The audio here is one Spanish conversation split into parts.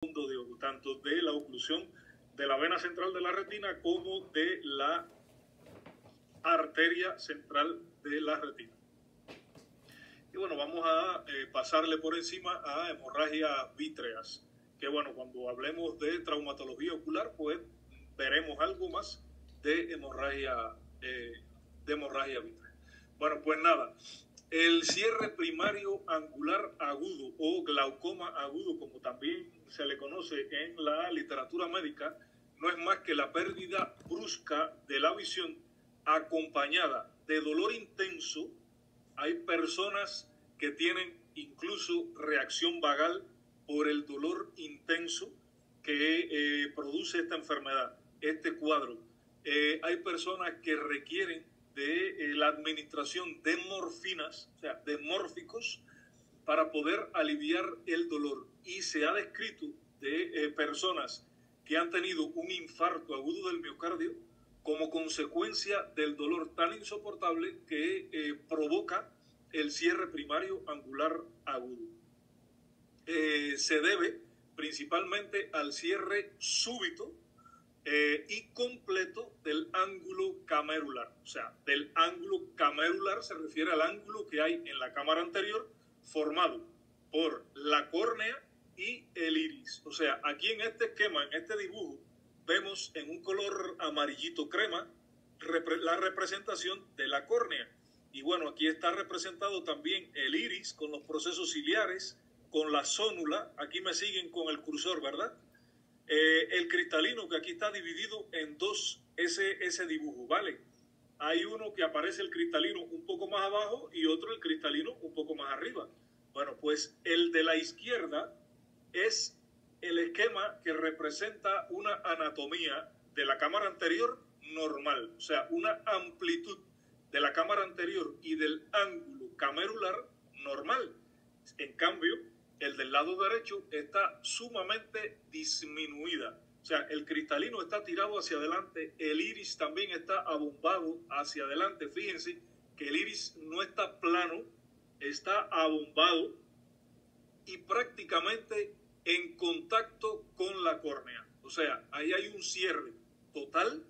de ojo, tanto de la oclusión de la vena central de la retina como de la arteria central de la retina. Y bueno, vamos a pasarle por encima a hemorragias vítreas, que bueno, cuando hablemos de traumatología ocular, pues veremos algo más de hemorragia vítrea. Bueno, pues nada, el cierre primario angular agudo o glaucoma agudo, como también se le conoce en la literatura médica, no es más que la pérdida brusca de la visión acompañada de dolor intenso. Hay personas que tienen incluso reacción vagal por el dolor intenso que produce esta enfermedad, este cuadro. Hay personas que requieren de la administración de morfinas, o sea, de mórficos, para poder aliviar el dolor. Y se ha descrito de personas que han tenido un infarto agudo del miocardio como consecuencia del dolor tan insoportable que provoca el cierre primario angular agudo. Se debe principalmente al cierre súbito y completo del ángulo camerular. O sea, del ángulo camerular se refiere al ángulo que hay en la cámara anterior formado por la córnea y el iris. O sea, aquí en este esquema, en este dibujo, vemos en un color amarillito crema la representación de la córnea. Y bueno, aquí está representado también el iris con los procesos ciliares, con la zónula. Aquí me siguen con el cursor, ¿verdad? El cristalino, que aquí está dividido en dos, ese dibujo, ¿vale? Hay uno que aparece el cristalino un poco más abajo y otro el cristalino un poco más arriba. Bueno, pues el de la izquierda es el esquema que representa una anatomía de la cámara anterior normal, o sea, una amplitud de la cámara anterior y del ángulo camerular normal. En cambio, el del lado derecho está sumamente disminuida. O sea, el cristalino está tirado hacia adelante, el iris también está abombado hacia adelante. Fíjense que el iris no está plano, está abombado y prácticamente en contacto con la córnea. O sea, ahí hay un cierre total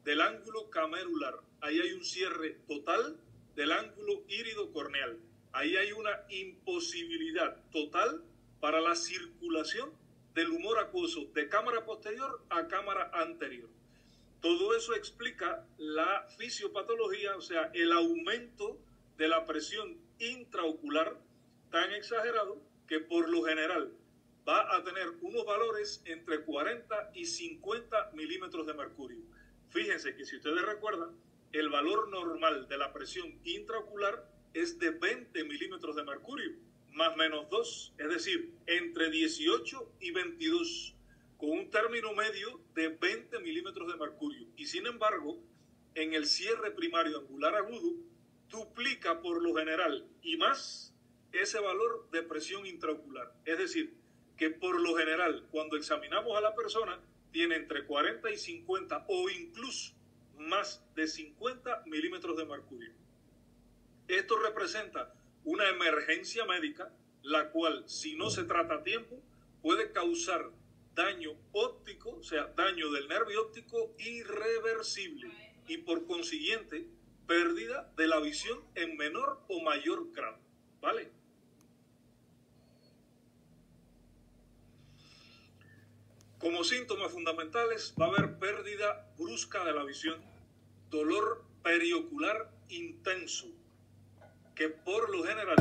del ángulo camerular. Ahí hay un cierre total del ángulo írido corneal. Ahí hay una imposibilidad total para la circulación del humor acuoso de cámara posterior a cámara anterior. Todo eso explica la fisiopatología, o sea, el aumento de la presión intraocular tan exagerado que por lo general va a tener unos valores entre 40 y 50 milímetros de mercurio. Fíjense que si ustedes recuerdan, el valor normal de la presión intraocular es de 20 milímetros de mercurio, más menos 2, es decir, entre 18 y 22, con un término medio de 20 milímetros de mercurio. Y sin embargo, en el cierre primario angular agudo, duplica por lo general y más ese valor de presión intraocular. Es decir, que por lo general, cuando examinamos a la persona, tiene entre 40 y 50 o incluso más de 50 milímetros de mercurio. Esto representa una emergencia médica, la cual, si no se trata a tiempo, puede causar daño óptico, o sea, daño del nervio óptico irreversible y por consiguiente, pérdida de la visión en menor o mayor grado, ¿vale? Como síntomas fundamentales va a haber pérdida brusca de la visión, dolor periocular intenso, que por lo general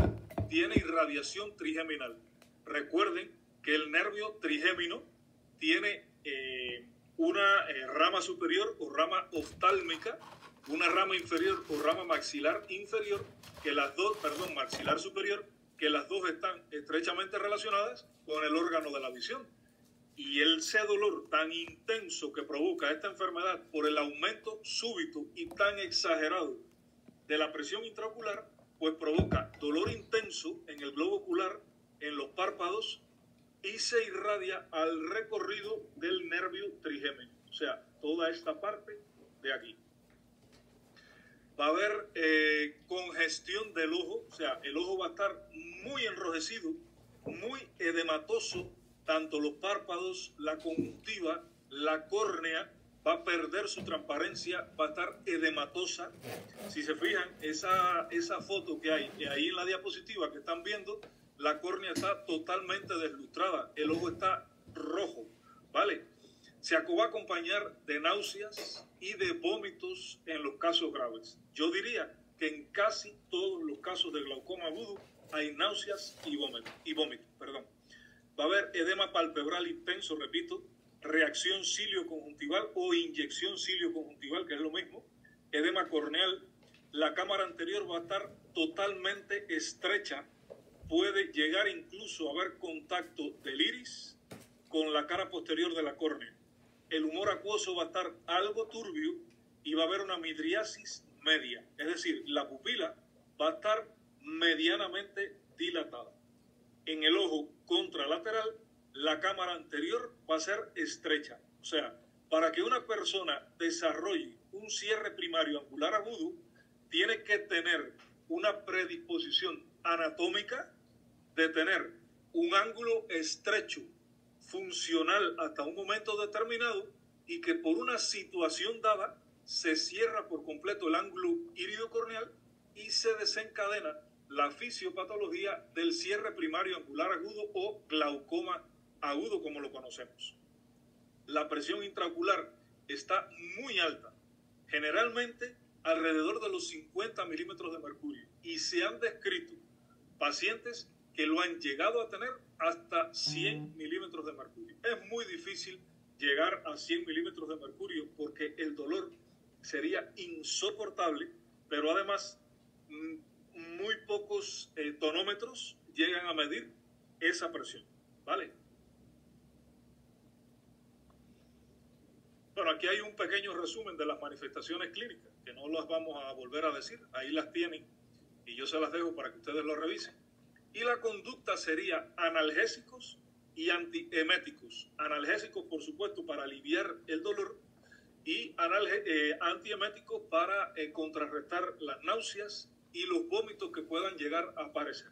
tiene irradiación trigeminal. Recuerden que el nervio trigémino tiene una rama superior o rama oftálmica, una rama inferior o rama maxilar inferior, que las dos, perdón, maxilar superior, que las dos están estrechamente relacionadas con el órgano de la visión. Y ese dolor tan intenso que provoca esta enfermedad por el aumento súbito y tan exagerado de la presión intraocular, pues provoca dolor intenso en el globo ocular, en los párpados, y se irradia al recorrido del nervio trigémino. O sea, toda esta parte de aquí. Va a haber congestión del ojo, o sea, el ojo va a estar muy enrojecido, muy edematoso, tanto los párpados, la conjuntiva, la córnea va a perder su transparencia, va a estar edematosa. Si se fijan, esa foto que hay ahí en la diapositiva que están viendo, la córnea está totalmente deslustrada, el ojo está rojo, ¿vale? Se va a acompañar de náuseas y de vómitos en los casos graves. Yo diría que en casi todos los casos de glaucoma agudo hay náuseas y vómitos. Va a haber edema palpebral intenso, repito, reacción cilio-conjuntival o inyección cilio-conjuntival, que es lo mismo, edema corneal. La cámara anterior va a estar totalmente estrecha, puede llegar incluso a haber contacto del iris con la cara posterior de la córnea. El humor acuoso va a estar algo turbio y va a haber una midriasis media, es decir, la pupila va a estar medianamente dilatada. En el ojo contralateral, la cámara anterior va a ser estrecha. O sea, para que una persona desarrolle un cierre primario angular agudo, tiene que tener una predisposición anatómica de tener un ángulo estrecho, funcional hasta un momento determinado, y que por una situación dada se cierra por completo el ángulo iridocorneal y se desencadena la fisiopatología del cierre primario angular agudo o glaucoma agudo, como lo conocemos. La presión intraocular está muy alta, generalmente alrededor de los 50 milímetros de mercurio, y se han descrito pacientes que lo han llegado a tener hasta 100 milímetros de mercurio. Es muy difícil llegar a 100 milímetros de mercurio porque el dolor sería insoportable, pero además muy pocos tonómetros llegan a medir esa presión, ¿vale? Bueno, aquí hay un pequeño resumen de las manifestaciones clínicas, que no las vamos a volver a decir, ahí las tienen y yo se las dejo para que ustedes lo revisen. Y la conducta sería analgésicos y antieméticos. Analgésicos, por supuesto, para aliviar el dolor, y antieméticos para contrarrestar las náuseas y los vómitos que puedan llegar a aparecer.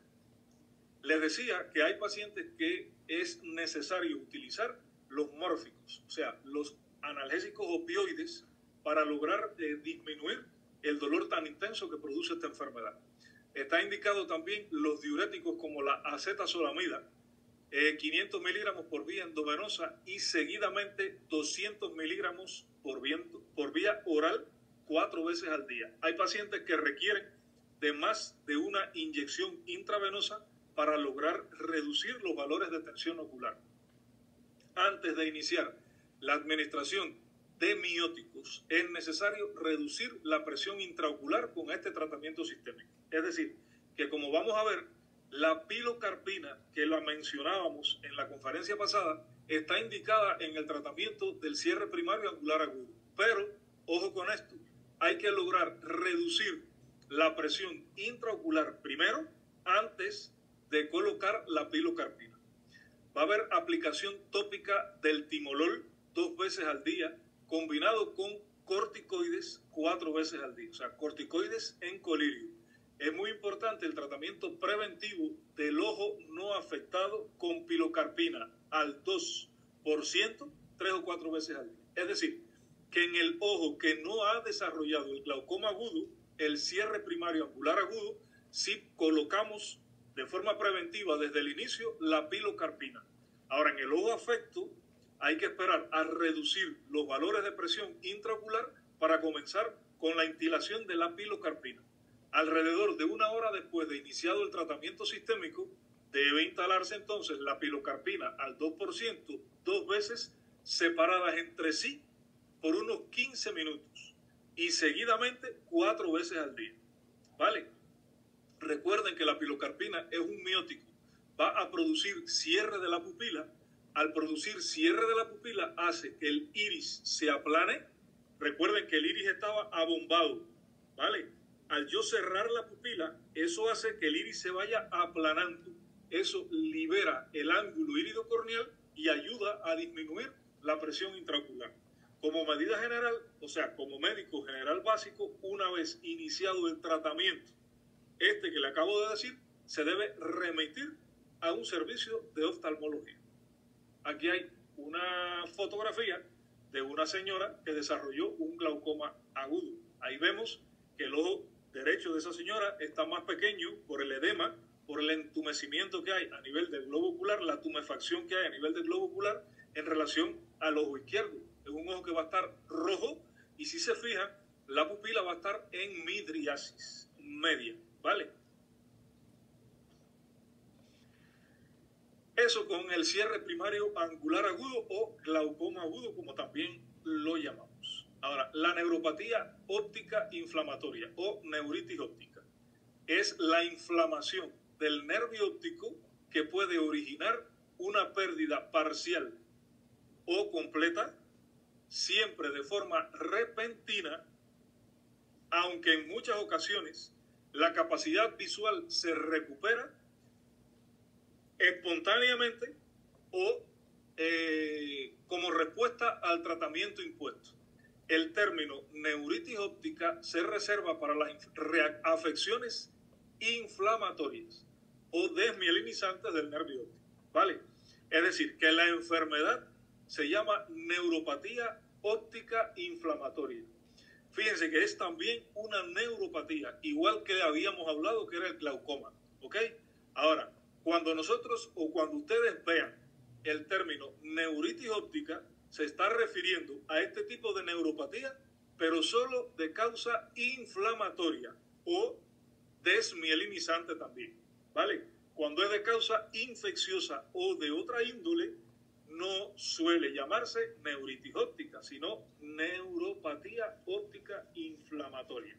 Les decía que hay pacientes que es necesario utilizar los mórficos, o sea, los analgésicos opioides, para lograr disminuir el dolor tan intenso que produce esta enfermedad. Está indicado también los diuréticos como la acetazolamida, 500 miligramos por vía endovenosa y seguidamente 200 miligramos por vía oral 4 veces al día. Hay pacientes que requieren de más de una inyección intravenosa para lograr reducir los valores de tensión ocular. Antes de iniciar la administración de mióticos, es necesario reducir la presión intraocular con este tratamiento sistémico. Es decir, que como vamos a ver, la pilocarpina, que la mencionábamos en la conferencia pasada, está indicada en el tratamiento del cierre primario angular agudo. Pero, ojo con esto, hay que lograr reducir la presión intraocular primero, antes de colocar la pilocarpina. Va a haber aplicación tópica del timolol 2 veces al día, combinado con corticoides 4 veces al día, o sea, corticoides en colirio. Es muy importante el tratamiento preventivo del ojo no afectado con pilocarpina al 2%, 3 o 4 veces al día. Es decir, que en el ojo que no ha desarrollado el glaucoma agudo, el cierre primario angular agudo, si colocamos de forma preventiva desde el inicio la pilocarpina. Ahora, en el ojo afecto, hay que esperar a reducir los valores de presión intraocular para comenzar con la instilación de la pilocarpina. Alrededor de 1 hora después de iniciado el tratamiento sistémico, debe instalarse entonces la pilocarpina al 2%, 2 veces separadas entre sí por unos 15 minutos y seguidamente 4 veces al día. ¿Vale? Recuerden que la pilocarpina es un miótico, va a producir cierre de la pupila. Al producir cierre de la pupila hace que el iris se aplane. Recuerden que el iris estaba abombado, ¿vale? Al yo cerrar la pupila, eso hace que el iris se vaya aplanando. Eso libera el ángulo iridocorneal y ayuda a disminuir la presión intraocular. Como medida general, o sea, como médico general básico, una vez iniciado el tratamiento, que le acabo de decir, se debe remitir a un servicio de oftalmología. aquí hay una fotografía de una señora que desarrolló un glaucoma agudo. Ahí vemos que el ojo derecho de esa señora está más pequeño por el edema, por el entumecimiento que hay a nivel del globo ocular, la tumefacción que hay a nivel del globo ocular en relación al ojo izquierdo. Es un ojo que va a estar rojo y si se fijan, la pupila va a estar en midriasis media, ¿vale? Eso con el cierre primario angular agudo o glaucoma agudo, como también lo llamamos. Ahora, la neuropatía óptica inflamatoria o neuritis óptica es la inflamación del nervio óptico que puede originar una pérdida parcial o completa, siempre de forma repentina, aunque en muchas ocasiones la capacidad visual se recupera espontáneamente o como respuesta al tratamiento impuesto. El término neuritis óptica se reserva para las afecciones inflamatorias o desmielinizantes del nervio óptico, ¿vale? Es decir, que la enfermedad se llama neuropatía óptica inflamatoria. Fíjense que es también una neuropatía, igual que habíamos hablado que era el glaucoma, ¿ok? Ahora, cuando nosotros o cuando ustedes vean el término neuritis óptica, se está refiriendo a este tipo de neuropatía, pero solo de causa inflamatoria o desmielinizante también, ¿vale? Cuando es de causa infecciosa o de otra índole, no suele llamarse neuritis óptica, sino neuropatía óptica inflamatoria.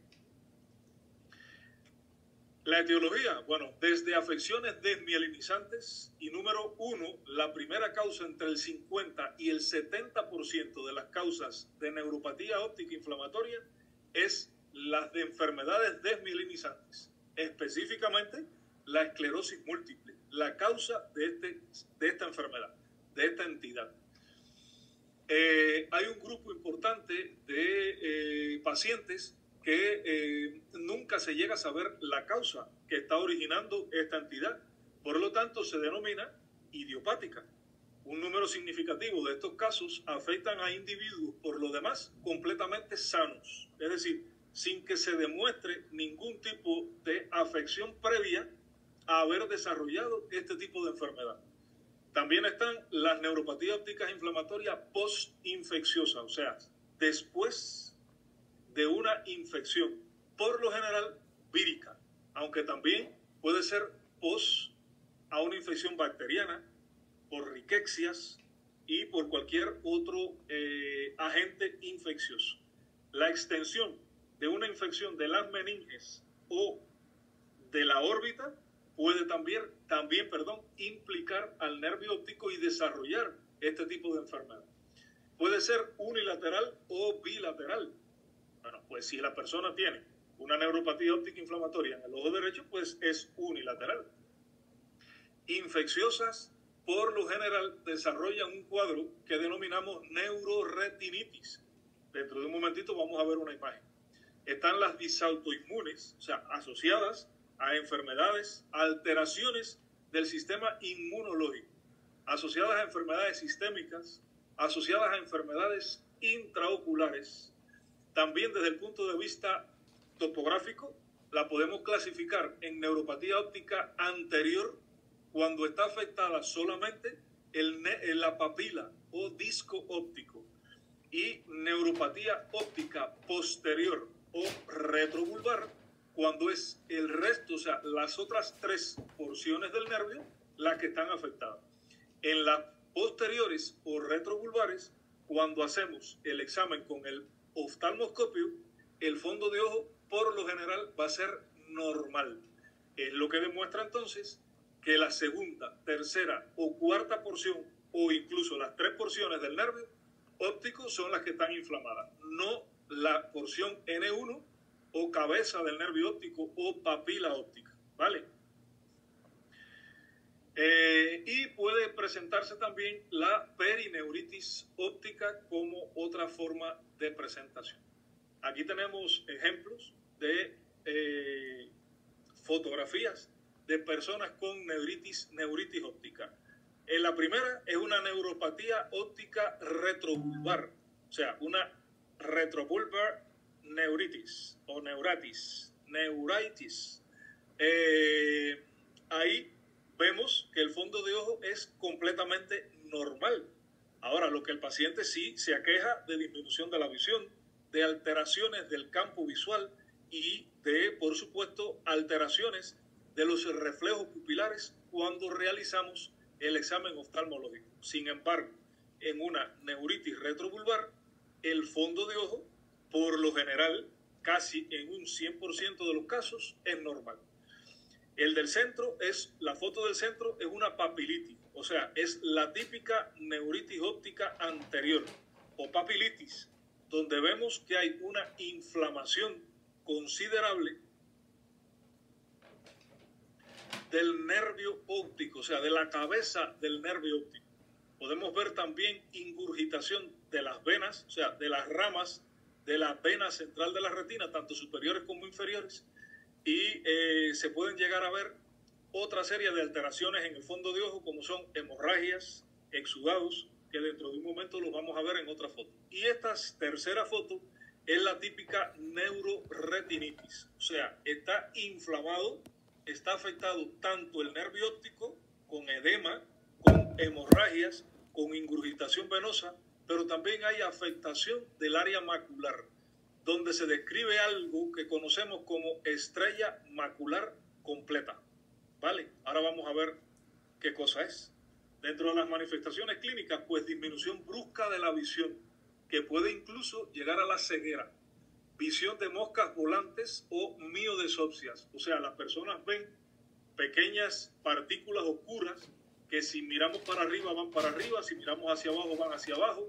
La etiología, bueno, desde afecciones desmielinizantes y número 1, la primera causa entre el 50 y el 70% de las causas de neuropatía óptica inflamatoria es las de enfermedades desmielinizantes, específicamente la esclerosis múltiple, la causa de esta enfermedad, de esta entidad. Hay un grupo importante de pacientes que nunca se llega a saber la causa que está originando esta entidad. Por lo tanto, se denomina idiopática. Un número significativo de estos casos afectan a individuos, por lo demás, completamente sanos. Es decir, sin que se demuestre ningún tipo de afección previa a haber desarrollado este tipo de enfermedad. También están las neuropatías ópticas inflamatorias postinfecciosas, o sea, después de una infección, por lo general vírica, aunque también puede ser post a una infección bacteriana, por riquecias y por cualquier otro agente infeccioso. La extensión de una infección de las meninges o de la órbita puede también implicar al nervio óptico y desarrollar este tipo de enfermedad. Puede ser unilateral o bilateral. Bueno, pues si la persona tiene una neuropatía óptica inflamatoria en el ojo derecho, pues es unilateral. Infecciosas, por lo general, desarrollan un cuadro que denominamos neuroretinitis. Dentro de un momentito vamos a ver una imagen. Están las disautoinmunes, o sea, asociadas a enfermedades, alteraciones del sistema inmunológico, asociadas a enfermedades sistémicas, asociadas a enfermedades intraoculares. También desde el punto de vista topográfico, la podemos clasificar en neuropatía óptica anterior, cuando está afectada solamente la papila o disco óptico, y neuropatía óptica posterior o retrovulvar, cuando es el resto, o sea, las otras 3 porciones del nervio las que están afectadas. En las posteriores o retrovulvares, cuando hacemos el examen con el oftalmoscopio, el fondo de ojo por lo general va a ser normal. Es lo que demuestra entonces que la segunda, tercera o cuarta porción, o incluso las 3 porciones del nervio óptico son las que están inflamadas, no la porción N1 o cabeza del nervio óptico o papila óptica, ¿vale? Y puede presentarse también la perineuritis óptica como otra forma de presentación. Aquí tenemos ejemplos de fotografías de personas con neuritis óptica. En la primera es una neuropatía óptica retrobulbar, o sea, una retrobulbar neuritis o neuritis. Ahí vemos que el fondo de ojo es completamente normal. Ahora, lo que el paciente sí se aqueja de disminución de la visión, de alteraciones del campo visual y de, por supuesto, alteraciones de los reflejos pupilares cuando realizamos el examen oftalmológico. Sin embargo, en una neuritis retrobulbar, el fondo de ojo, por lo general, casi en un 100% de los casos, es normal. El del centro la foto del centro es una papilitis, o sea, es la típica neuritis óptica anterior o papilitis, donde vemos que hay una inflamación considerable del nervio óptico, o sea, de la cabeza del nervio óptico. Podemos ver también ingurgitación de las venas, o sea, de las ramas de la vena central de la retina, tanto superiores como inferiores, y se pueden llegar a ver otra serie de alteraciones en el fondo de ojo, como son hemorragias, exudados, que dentro de un momento los vamos a ver en otra foto. Y esta tercera foto es la típica neuroretinitis, o sea, está inflamado, está afectado tanto el nervio óptico con edema, con hemorragias, con ingurgitación venosa, pero también hay afectación del área macular, donde se describe algo que conocemos como estrella macular completa. ¿Vale? Ahora vamos a ver qué cosa es. Dentro de las manifestaciones clínicas, pues disminución brusca de la visión, que puede incluso llegar a la ceguera. Visión de moscas volantes o miodesopsias. O sea, las personas ven pequeñas partículas oscuras que si miramos para arriba van para arriba, si miramos hacia abajo van hacia abajo.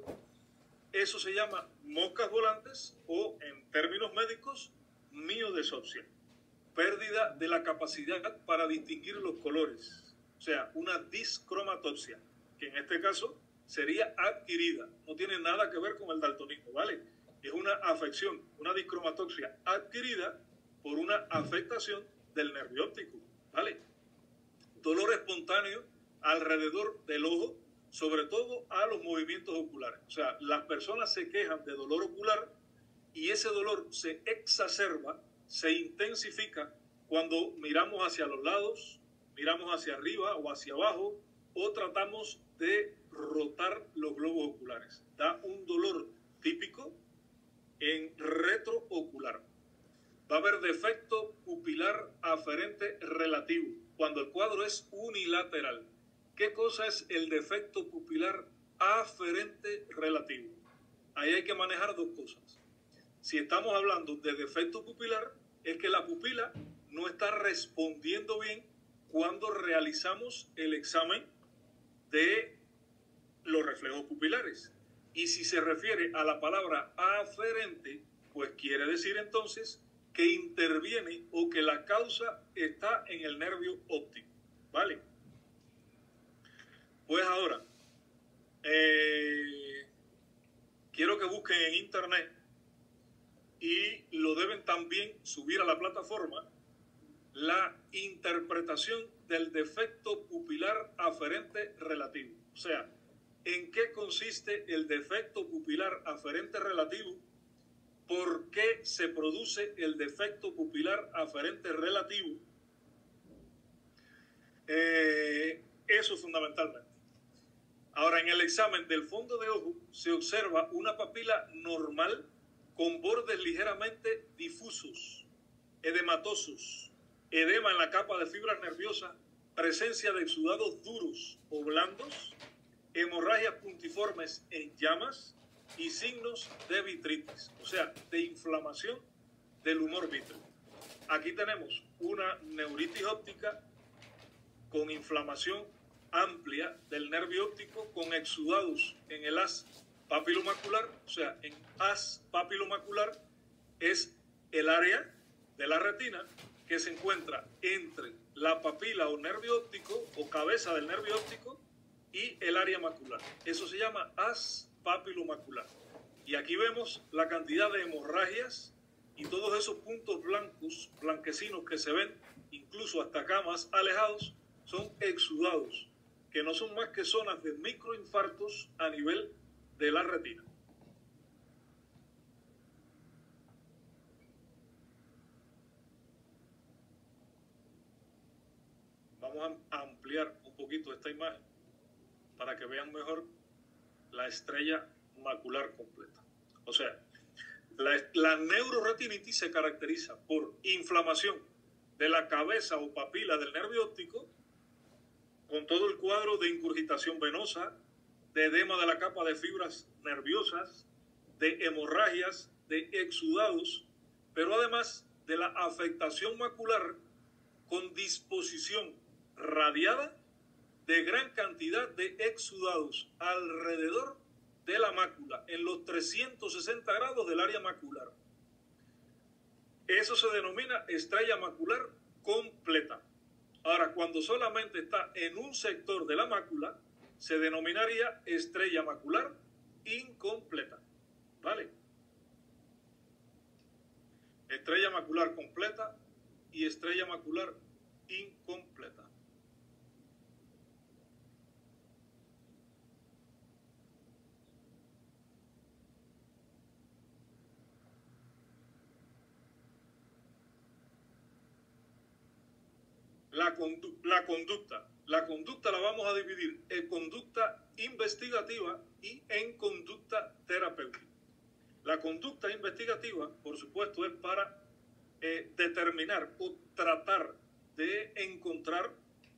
Eso se llama moscas volantes o, en términos médicos, miodesopsia. Pérdida de la capacidad para distinguir los colores. O sea, una discromatopsia, que en este caso sería adquirida. No tiene nada que ver con el daltonismo, ¿vale? Es una afección, una discromatopsia adquirida por una afectación del nervio óptico, ¿vale? Dolor espontáneo alrededor del ojo, sobre todo a los movimientos oculares. O sea, las personas se quejan de dolor ocular y ese dolor se exacerba, se intensifica cuando miramos hacia los lados, miramos hacia arriba o hacia abajo o tratamos de rotar los globos oculares. Da un dolor típico en retroocular. Va a haber defecto pupilar aferente relativo cuando el cuadro es unilateral. ¿Qué cosa es el defecto pupilar aferente relativo? Ahí hay que manejar dos cosas. Si estamos hablando de defecto pupilar, es que la pupila no está respondiendo bien cuando realizamos el examen de los reflejos pupilares. Y si se refiere a la palabra aferente, pues quiere decir entonces que interviene o que la causa está en el nervio óptico, ¿vale? Pues ahora, quiero que busquen en internet y lo deben también subir a la plataforma, la interpretación del defecto pupilar aferente relativo. O sea, ¿en qué consiste el defecto pupilar aferente relativo? ¿Por qué se produce el defecto pupilar aferente relativo? Eso fundamentalmente. Ahora, en el examen del fondo de ojo se observa una papila normal con bordes ligeramente difusos, edematosos, edema en la capa de fibras nerviosas, presencia de exudados duros o blandos, hemorragias puntiformes en llamas y signos de vitritis, o sea, de inflamación del humor vítreo. Aquí tenemos una neuritis óptica con inflamación amplia del nervio óptico con exudados en el haz papilomacular, o sea, en haz papilomacular es el área de la retina que se encuentra entre la papila o nervio óptico o cabeza del nervio óptico y el área macular. Eso se llama haz papilomacular. Y aquí vemos la cantidad de hemorragias y todos esos puntos blancos, blanquecinos que se ven, incluso hasta acá más alejados, son exudados. que no son más que zonas de microinfartos a nivel de la retina. Vamos a ampliar un poquito esta imagen para que vean mejor la estrella macular completa. O sea, la neuroretinitis se caracteriza por inflamación de la cabeza o papila del nervio óptico, con todo el cuadro de ingurgitación venosa, de edema de la capa de fibras nerviosas, de hemorragias, de exudados, pero además de la afectación macular con disposición radiada de gran cantidad de exudados alrededor de la mácula, en los 360 grados del área macular. Eso se denomina estrella macular completa. Ahora, cuando solamente está en un sector de la mácula, se denominaría estrella macular incompleta. ¿Vale? Estrella macular completa y estrella macular incompleta. La conducta la vamos a dividir en conducta investigativa y en conducta terapéutica. La conducta investigativa, por supuesto, es para determinar o tratar de encontrar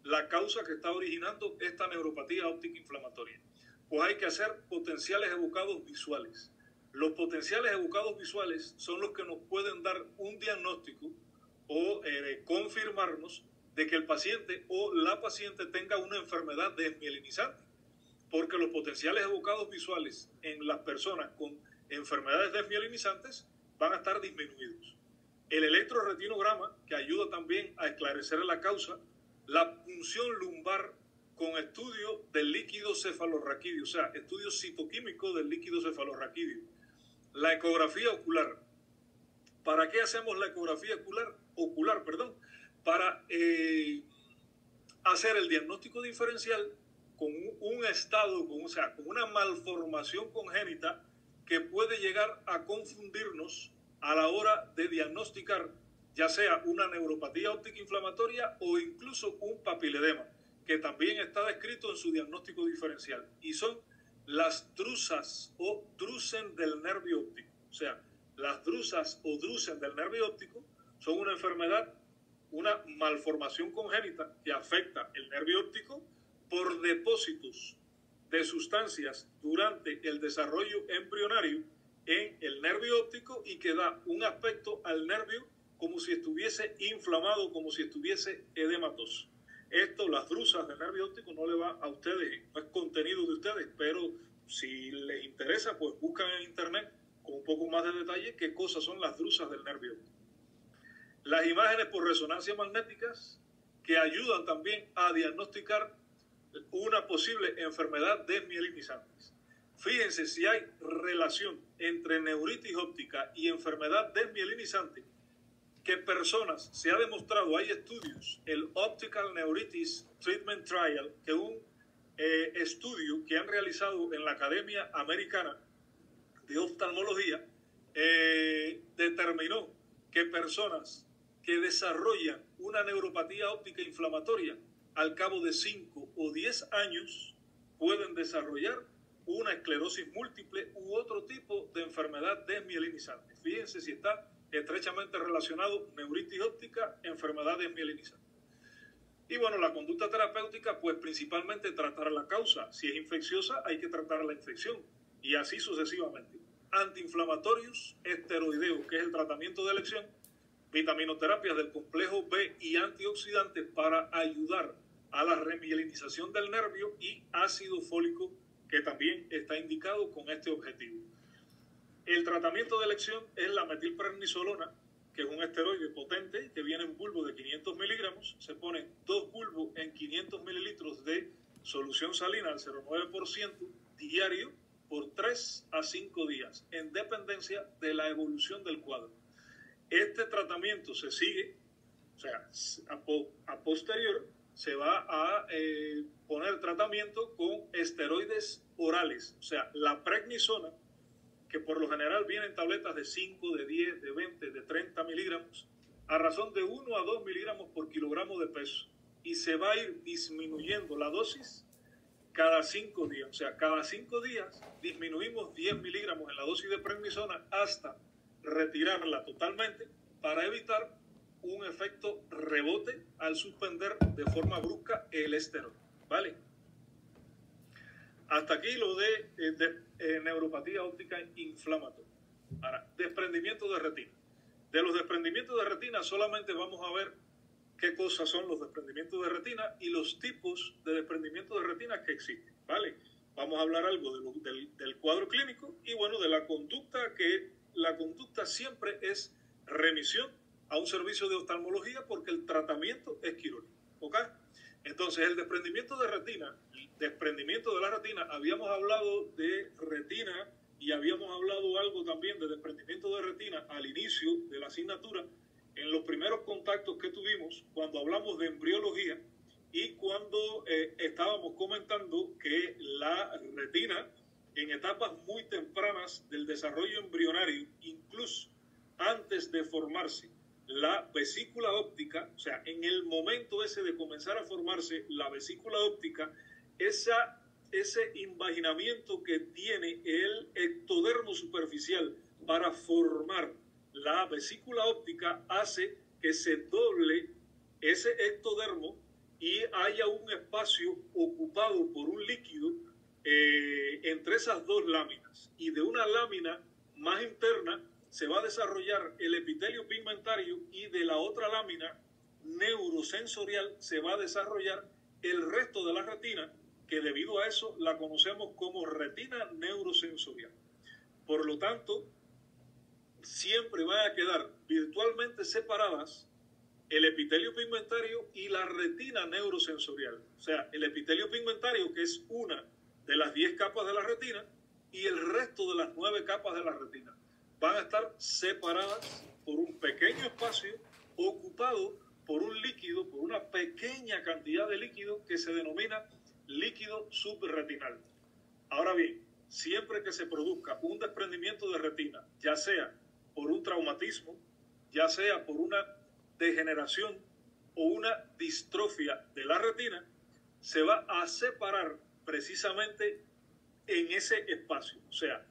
la causa que está originando esta neuropatía óptica inflamatoria. Pues hay que hacer potenciales evocados visuales. Los potenciales evocados visuales son los que nos pueden dar un diagnóstico o confirmarnos de que el paciente o la paciente tenga una enfermedad desmielinizante, porque los potenciales evocados visuales en las personas con enfermedades desmielinizantes van a estar disminuidos. El electroretinograma, que ayuda también a esclarecer la causa, la punción lumbar con estudio del líquido cefalorraquídeo, o sea, estudio citoquímico del líquido cefalorraquídeo, la ecografía ocular. ¿Para qué hacemos la ecografía ocular? Para hacer el diagnóstico diferencial con un estado, con una malformación congénita que puede llegar a confundirnos a la hora de diagnosticar ya sea una neuropatía óptica inflamatoria o incluso un papiledema, que también está descrito en su diagnóstico diferencial, y son las drusas o drusen del nervio óptico. O sea, las drusas o drusen del nervio óptico son una enfermedad, una malformación congénita que afecta el nervio óptico por depósitos de sustancias durante el desarrollo embrionario en el nervio óptico y que da un aspecto al nervio como si estuviese inflamado, como si estuviese edematoso. Esto, las drusas del nervio óptico, no le va a ustedes, no es contenido de ustedes, pero si les interesa, pues buscan en internet con un poco más de detalle qué cosas son las drusas del nervio óptico. Las imágenes por resonancia magnéticas, que ayudan también a diagnosticar una posible enfermedad desmielinizante. Fíjense si hay relación entre neuritis óptica y enfermedad desmielinizante, que personas, se ha demostrado, hay estudios, el Optical Neuritis Treatment Trial, que es un estudio que han realizado en la Academia Americana de Oftalmología, determinó que personas que desarrollan una neuropatía óptica inflamatoria al cabo de 5 o 10 años pueden desarrollar una esclerosis múltiple u otro tipo de enfermedad desmielinizante. Fíjense si está estrechamente relacionado neuritis óptica, enfermedad desmielinizante. Y bueno, la conducta terapéutica, pues principalmente tratar la causa. Si es infecciosa, hay que tratar la infección y así sucesivamente. Antiinflamatorios, esteroideos, que es el tratamiento de elección, vitaminoterapias del complejo B y antioxidantes para ayudar a la remielinización del nervio, y ácido fólico, que también está indicado con este objetivo. El tratamiento de elección es la metilprednisolona, que es un esteroide potente que viene en bulbo de 500 miligramos. Se ponen 2 bulbos en 500 mililitros de solución salina al 0,9% diario por 3 a 5 días, en dependencia de la evolución del cuadro. Este tratamiento se sigue, o sea, a posterior, se va a poner tratamiento con esteroides orales, o sea, la prednisona, que por lo general viene en tabletas de 5, de 10, de 20, de 30 miligramos, a razón de 1 a 2 miligramos por kilogramo de peso. Y se va a ir disminuyendo la dosis cada 5 días. O sea, cada 5 días disminuimos 10 miligramos en la dosis de prednisona hasta retirarla totalmente para evitar un efecto rebote al suspender de forma brusca el esteroide. ¿Vale? Hasta aquí lo de neuropatía óptica inflamatoria. Ahora, desprendimiento de retina. De los desprendimientos de retina solamente vamos a ver qué cosas son los desprendimientos de retina y los tipos de desprendimiento de retina que existen, ¿vale? Vamos a hablar algo del cuadro clínico y, bueno, de la conducta, que la conducta siempre es remisión a un servicio de oftalmología porque el tratamiento es quirúrgico, ¿ok? Entonces, el desprendimiento de retina, desprendimiento de la retina, habíamos hablado de retina y habíamos hablado algo también de desprendimiento de retina al inicio de la asignatura, en los primeros contactos que tuvimos cuando hablamos de embriología y cuando estábamos comentando que la retina en etapas muy tempranas del desarrollo embrionario, incluso antes de formarse la vesícula óptica, o sea, en el momento ese de comenzar a formarse la vesícula óptica, ese invaginamiento que tiene el ectodermo superficial para formar la vesícula óptica hace que se doble ese ectodermo y haya un espacio ocupado por un líquido entre esas dos láminas. Y de una lámina más interna se va a desarrollar el epitelio pigmentario y de la otra lámina neurosensorial se va a desarrollar el resto de la retina, que debido a eso la conocemos como retina neurosensorial. Por lo tanto, siempre van a quedar virtualmente separadas el epitelio pigmentario y la retina neurosensorial. O sea, el epitelio pigmentario, que es una de las 10 capas de la retina, y el resto de las 9 capas de la retina van a estar separadas por un pequeño espacio ocupado por un líquido, por una pequeña cantidad de líquido que se denomina líquido subretinal. Ahora bien, siempre que se produzca un desprendimiento de retina, ya sea por un traumatismo, ya sea por una degeneración o una distrofia de la retina, se va a separar precisamente en ese espacio. O sea,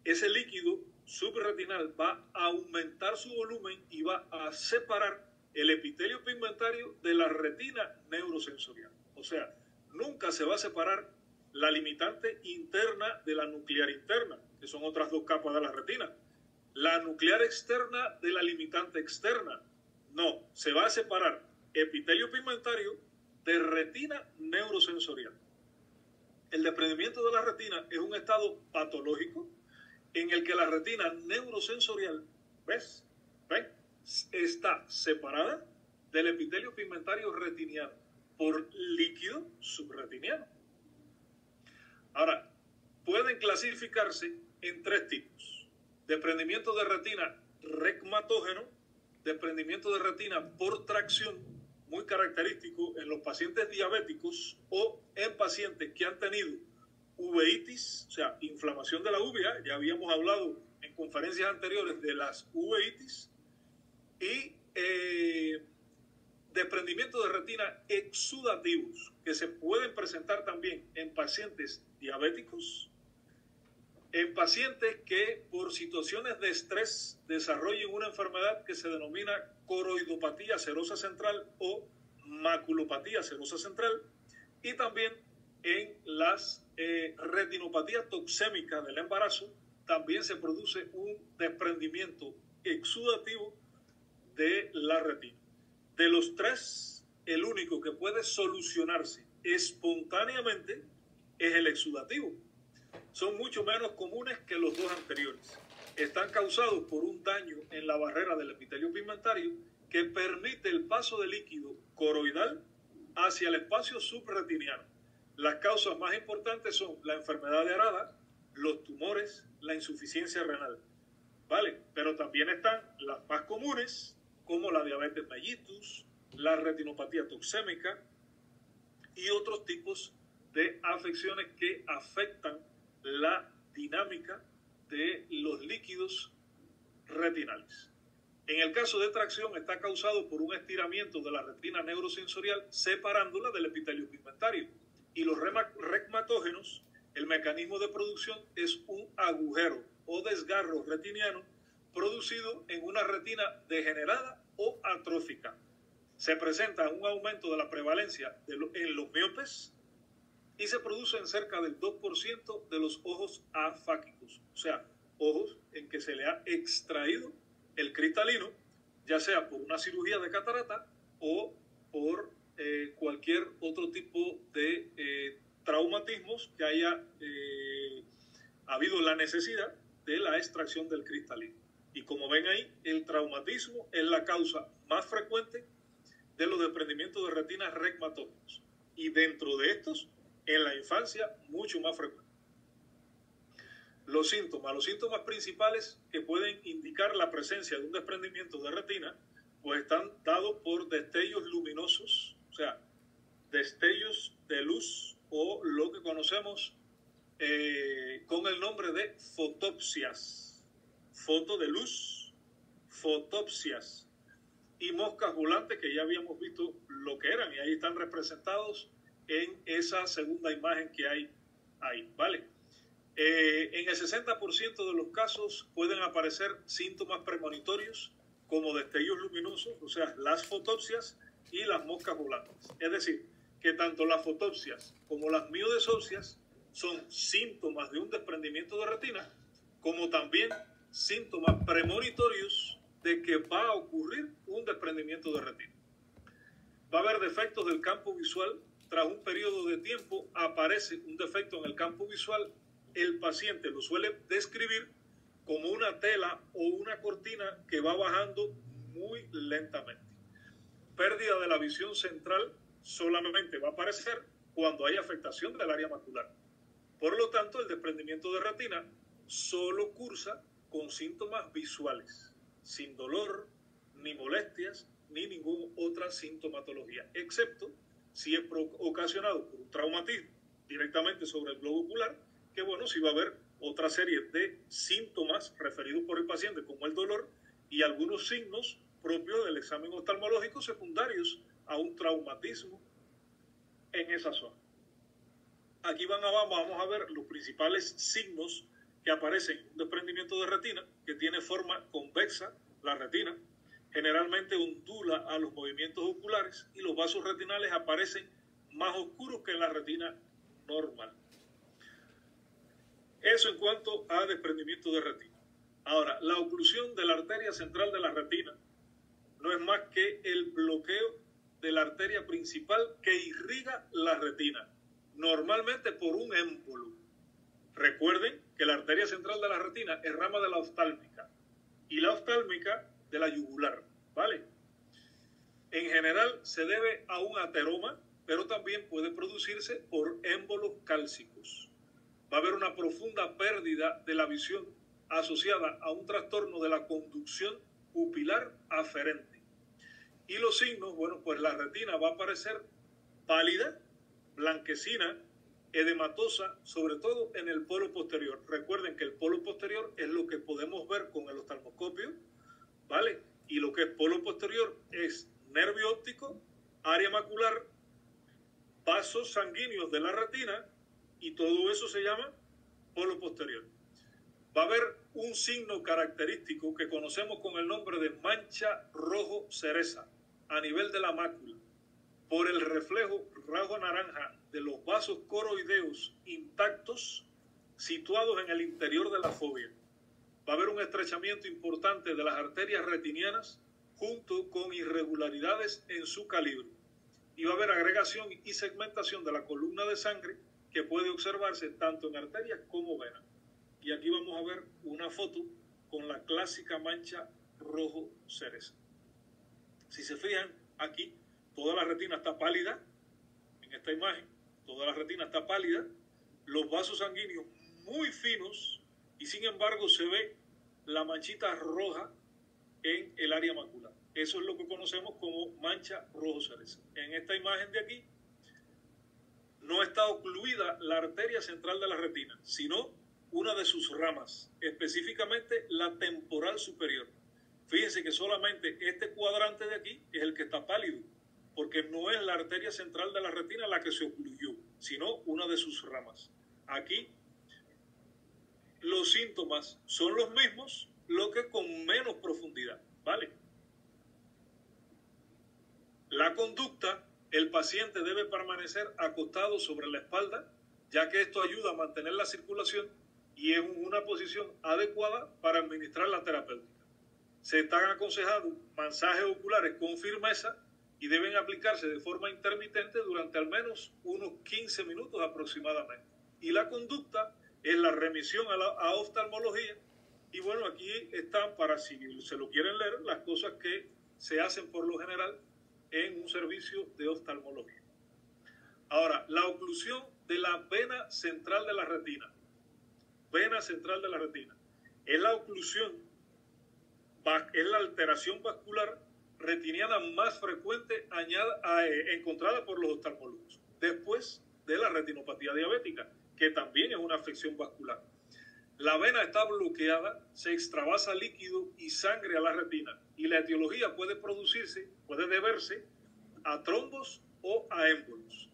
ese líquido subretinal va a aumentar su volumen y va a separar el epitelio pigmentario de la retina neurosensorial. O sea, nunca se va a separar la limitante interna de la nuclear interna, que son otras 2 capas de la retina. La nuclear externa de la limitante externa. No, se va a separar epitelio pigmentario de retina neurosensorial. El desprendimiento de la retina es un estado patológico en el que la retina neurosensorial, ¿ves? ¿Ven? Está separada del epitelio pigmentario retiniano por líquido subretiniano. Ahora, pueden clasificarse en 3 tipos. Desprendimiento de retina regmatógeno, desprendimiento de retina por tracción, muy característico en los pacientes diabéticos o en pacientes que han tenido uveitis, o sea, inflamación de la uvea. Ya habíamos hablado en conferencias anteriores de las uveitis. Y desprendimiento de retina exudativos, que se pueden presentar también en pacientes diabéticos, en pacientes que por situaciones de estrés desarrollen una enfermedad que se denomina coroidopatía serosa central o maculopatía serosa central, y también en las retinopatías toxémicas del embarazo también se produce un desprendimiento exudativo de la retina. De los 3, el único que puede solucionarse espontáneamente es el exudativo. Son mucho menos comunes que los 2 anteriores. Están causados por un daño en la barrera del epitelio pigmentario que permite el paso de líquido coroidal hacia el espacio subretiniano. Las causas más importantes son la enfermedad de Arada, los tumores, la insuficiencia renal, ¿vale? Pero también están las más comunes, como la diabetes mellitus, la retinopatía toxémica, y otros tipos de afecciones que afectan la dinámica de los líquidos retinales. En el caso de tracción está causado por un estiramiento de la retina neurosensorial separándola del epitelio pigmentario. Y los regmatógenos, el mecanismo de producción es un agujero o desgarro retiniano producido en una retina degenerada o atrófica. Se presenta un aumento de la prevalencia en los miopes y se produce en cerca del 2% de los ojos afáquicos, o sea, ojos en que se le ha extraído el cristalino, ya sea por una cirugía de catarata o por cualquier otro tipo de traumatismos que haya habido la necesidad de la extracción del cristalino. Y como ven ahí, el traumatismo es la causa más frecuente de los desprendimientos de retinas regmatógenos. Y dentro de estos, en la infancia, mucho más frecuente. Los síntomas principales que pueden indicar la presencia de un desprendimiento de retina, pues están dados por destellos luminosos, o sea, destellos de luz o lo que conocemos con el nombre de fotopsias. Foto de luz, fotopsias. Y moscas volantes que ya habíamos visto lo que eran y ahí están representados en esa segunda imagen que hay ahí, ¿vale? En el 60% de los casos pueden aparecer síntomas premonitorios como destellos luminosos, o sea, las fotopsias y las moscas volantes. Es decir, que tanto las fotopsias como las miodesopsias son síntomas de un desprendimiento de retina, como también síntomas premonitorios de que va a ocurrir un desprendimiento de retina. Va a haber defectos del campo visual. Tras un periodo de tiempo aparece un defecto en el campo visual. El paciente lo suele describir como una tela o una cortina que va bajando muy lentamente. Pérdida de la visión central solamente va a aparecer cuando hay afectación del área macular. Por lo tanto, el desprendimiento de retina solo cursa con síntomas visuales, sin dolor, ni molestias, ni ninguna otra sintomatología, excepto si es ocasionado por un traumatismo directamente sobre el globo ocular, que bueno, sí va a haber otra serie de síntomas referidos por el paciente, como el dolor y algunos signos propios del examen oftalmológico secundarios a un traumatismo en esa zona. Aquí vamos a ver los principales signos que aparecen en un desprendimiento de retina, que tiene forma convexa, la retina, generalmente ondula a los movimientos oculares y los vasos retinales aparecen más oscuros que en la retina normal. Eso en cuanto a desprendimiento de retina. Ahora, la oclusión de la arteria central de la retina no es más que el bloqueo de la arteria principal que irriga la retina, normalmente por un émbolo. Recuerden que la arteria central de la retina es rama de la oftálmica y la oftálmica de la yugular, ¿vale? En general se debe a un ateroma, pero también puede producirse por émbolos cálcicos. Va a haber una profunda pérdida de la visión asociada a un trastorno de la conducción pupilar aferente. Y los signos, bueno, pues la retina va a aparecer pálida, blanquecina, edematosa, sobre todo en el polo posterior. Recuerden que el polo posterior es lo que podemos ver con el oftalmoscopio, ¿vale? Y lo que es polo posterior es nervio óptico, área macular, vasos sanguíneos de la retina, y todo eso se llama polo posterior. Va a haber un signo característico que conocemos con el nombre de mancha rojo cereza a nivel de la mácula, por el reflejo rojo naranja de los vasos coroideos intactos situados en el interior de la fóvea. Va a haber un estrechamiento importante de las arterias retinianas junto con irregularidades en su calibre. Y va a haber agregación y segmentación de la columna de sangre que puede observarse tanto en arterias como venas. Y aquí vamos a ver una foto con la clásica mancha rojo cereza. Si se fijan, aquí toda la retina está pálida, en esta imagen, toda la retina está pálida, los vasos sanguíneos muy finos y sin embargo se ve la manchita roja en el área macular. Eso es lo que conocemos como mancha rojo cereza. En esta imagen de aquí no está ocluida la arteria central de la retina, sino una de sus ramas, específicamente la temporal superior. Fíjense que solamente este cuadrante de aquí es el que está pálido, porque no es la arteria central de la retina la que se ocluyó, sino una de sus ramas. Aquí los síntomas son los mismos, lo que con menos profundidad, ¿vale? La conducta, el paciente debe permanecer acostado sobre la espalda, ya que esto ayuda a mantener la circulación y es una posición adecuada para administrar la terapéutica. Se están aconsejando masajes oculares con firmeza y deben aplicarse de forma intermitente durante al menos unos 15 minutos aproximadamente. Y la conducta es la remisión a oftalmología. Y bueno, aquí están, para si se lo quieren leer, las cosas que se hacen por lo general en un servicio de oftalmología. Ahora, la oclusión de la vena central de la retina. Vena central de la retina. Es la oclusión, es la alteración vascular retiniana más frecuente encontrada por los oftalmólogos, después de la retinopatía diabética, que también es una afección vascular. La vena está bloqueada, se extravasa líquido y sangre a la retina, y la etiología puede deberse a trombos o a émbolos.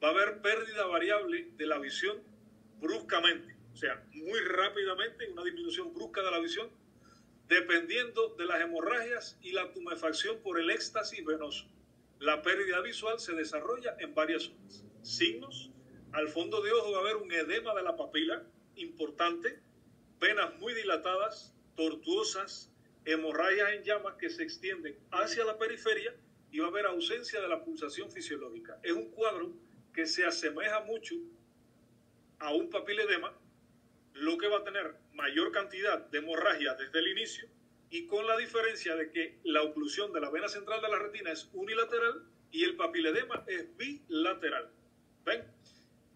Va a haber pérdida variable de la visión bruscamente, o sea, muy rápidamente, una disminución brusca de la visión, dependiendo de las hemorragias y la tumefacción por el éxtasis venoso. La pérdida visual se desarrolla en varias zonas. Signos: al fondo de ojo va a haber un edema de la papila importante, venas muy dilatadas, tortuosas, hemorragias en llamas que se extienden hacia la periferia y va a haber ausencia de la pulsación fisiológica. Es un cuadro que se asemeja mucho a un papiledema, lo que va a tener mayor cantidad de hemorragia desde el inicio y con la diferencia de que la oclusión de la vena central de la retina es unilateral y el papiledema es bilateral. ¿Ven?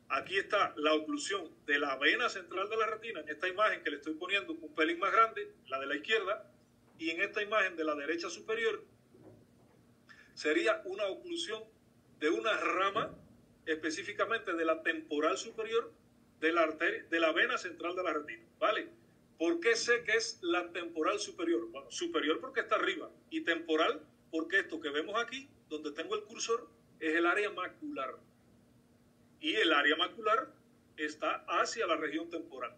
Aquí está la oclusión de la vena central de la retina, en esta imagen que le estoy poniendo un pelín más grande, la de la izquierda, y en esta imagen de la derecha superior sería una oclusión de una rama, específicamente de la temporal superior de la vena central de la retina, ¿vale? ¿Por qué sé que es la temporal superior? Bueno, superior porque está arriba y temporal porque esto que vemos aquí, donde tengo el cursor, es el área macular. Y el área macular está hacia la región temporal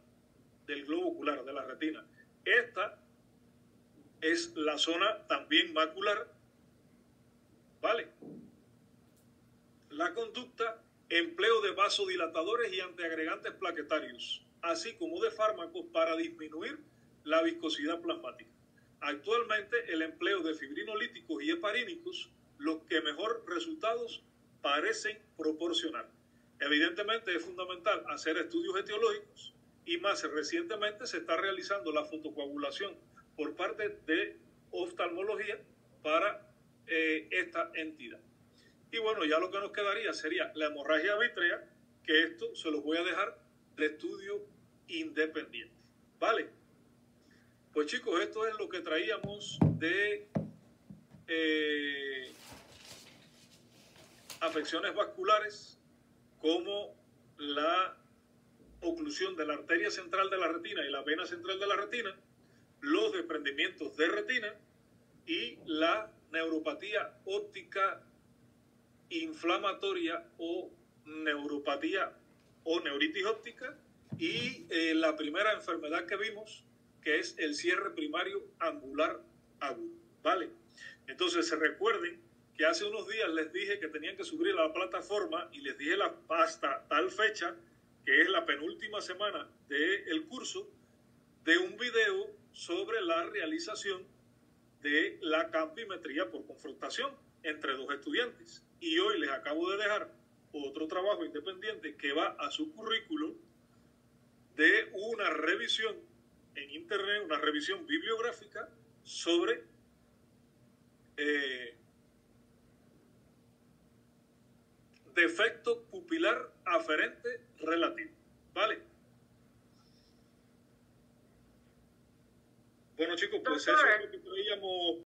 del globo ocular, de la retina. Esta es la zona también macular, ¿vale? La conducta: empleo de vasodilatadores y antiagregantes plaquetarios, así como de fármacos para disminuir la viscosidad plasmática. Actualmente el empleo de fibrinolíticos y heparínicos, los que mejor resultados parecen proporcionar. Evidentemente es fundamental hacer estudios etiológicos y más recientemente se está realizando la fotocoagulación por parte de oftalmología para esta entidad. Y bueno, ya lo que nos quedaría sería la hemorragia vítrea, que esto se los voy a dejar de estudio independiente. ¿Vale? Pues chicos, esto es lo que traíamos de afecciones vasculares, como la oclusión de la arteria central de la retina y la vena central de la retina, los desprendimientos de retina y la neuropatía óptica inflamatoria o neuropatía o neuritis óptica y la primera enfermedad que vimos, que es el cierre primario angular agudo, ¿vale? Entonces recuerden que hace unos días les dije que tenían que subir a la plataforma y les dije hasta tal fecha, que es la penúltima semana del curso, de un video sobre la realización de la campimetría por confrontación entre dos estudiantes. Y hoy les acabo de dejar otro trabajo independiente que va a su currículum de una revisión en internet, una revisión bibliográfica sobre defecto pupilar aferente relativo, ¿vale? Bueno chicos, pues eso es lo que traíamos.